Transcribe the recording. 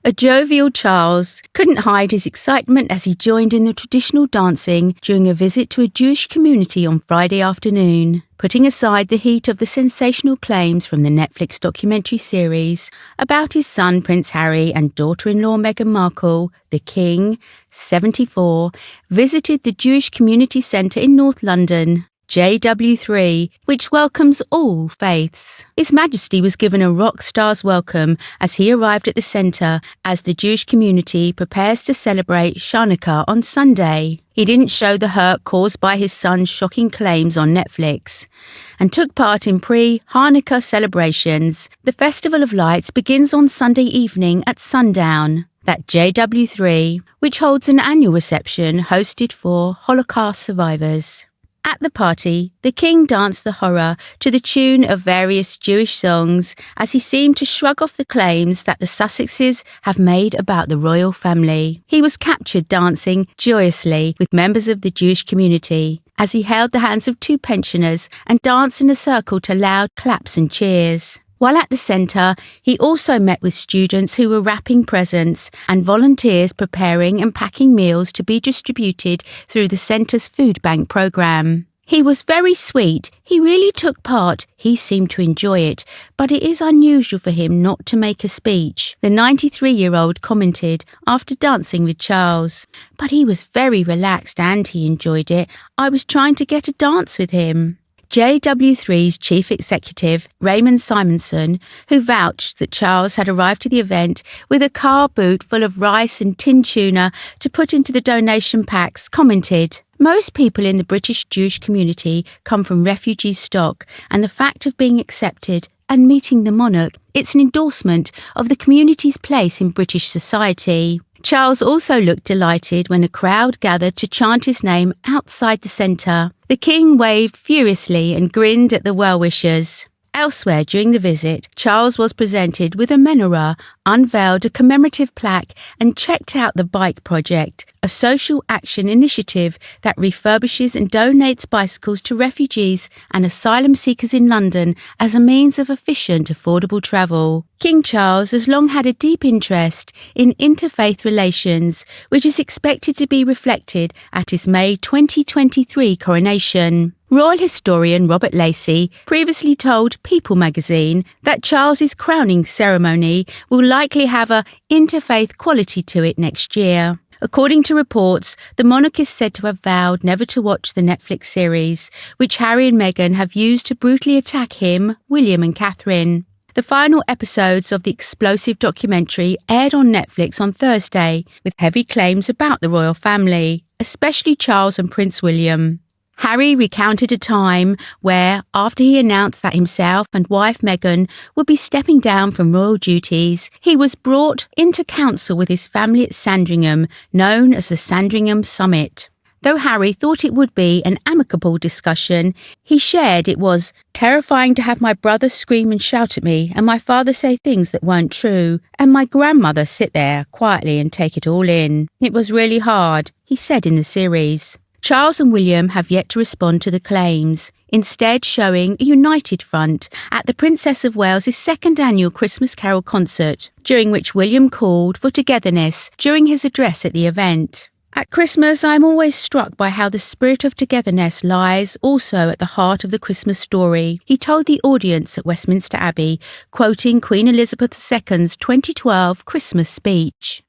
A jovial Charles couldn't hide his excitement as he joined in the traditional dancing during a visit to a Jewish community on Friday afternoon. Putting aside the heat of the sensational claims from the Netflix documentary series about his son Prince Harry and daughter-in-law Meghan Markle, the King, 74, visited the Jewish Community Centre in North London, JW3, which welcomes all faiths. His Majesty was given a rock star's welcome as he arrived at the centre as the Jewish community prepares to celebrate Chanukah on Sunday. He didn't show the hurt caused by his son's shocking claims on Netflix and took part in pre-Hanukkah celebrations. The Festival of Lights begins on Sunday evening at sundown. At JW3, which holds an annual reception hosted for Holocaust survivors. At the party, the King danced the Horla to the tune of various Jewish songs as he seemed to shrug off the claims that the Sussexes have made about the royal family. He was captured dancing joyously with members of the Jewish community as he held the hands of two pensioners and danced in a circle to loud claps and cheers. While at the centre, he also met with students who were wrapping presents and volunteers preparing and packing meals to be distributed through the centre's food bank programme. He was very sweet. He really took part. He seemed to enjoy it, but it is unusual for him not to make a speech, the 93-year-old commented after dancing with Charles. But he was very relaxed and he enjoyed it. I was trying to get a dance with him. JW3's chief executive, Raymond Simonson, who vouched that Charles had arrived to the event with a car boot full of rice and tinned tuna to put into the donation packs, commented, "Most people in the British Jewish community come from refugee stock, and the fact of being accepted and meeting the monarch, it's an endorsement of the community's place in British society." Charles also looked delighted when a crowd gathered to chant his name outside the centre. The King waved furiously and grinned at the well-wishers. Elsewhere during the visit, Charles was presented with a menorah, unveiled a commemorative plaque and checked out the Bike Project, a social action initiative that refurbishes and donates bicycles to refugees and asylum seekers in London as a means of efficient, affordable travel. King Charles has long had a deep interest in interfaith relations, which is expected to be reflected at his May 2023 coronation. Royal historian Robert Lacey previously told People magazine that Charles's crowning ceremony will likely have a interfaith quality to it next year. According to reports, the monarch is said to have vowed never to watch the Netflix series, which Harry and Meghan have used to brutally attack him, William and Catherine. The final episodes of the explosive documentary aired on Netflix on Thursday, with heavy claims about the royal family, especially Charles and Prince William. Harry recounted a time where, after he announced that himself and wife Meghan would be stepping down from royal duties, he was brought into council with his family at Sandringham, known as the Sandringham Summit. Though Harry thought it would be an amicable discussion, he shared it was terrifying to have my brother scream and shout at me and my father say things that weren't true, and my grandmother sit there quietly and take it all in. It was really hard, he said in the series. Charles and William have yet to respond to the claims, instead showing a united front at the Princess of Wales' second annual Christmas Carol concert, during which William called for togetherness during his address at the event. At Christmas, I am always struck by how the spirit of togetherness lies also at the heart of the Christmas story, he told the audience at Westminster Abbey, quoting Queen Elizabeth II's 2012 Christmas speech.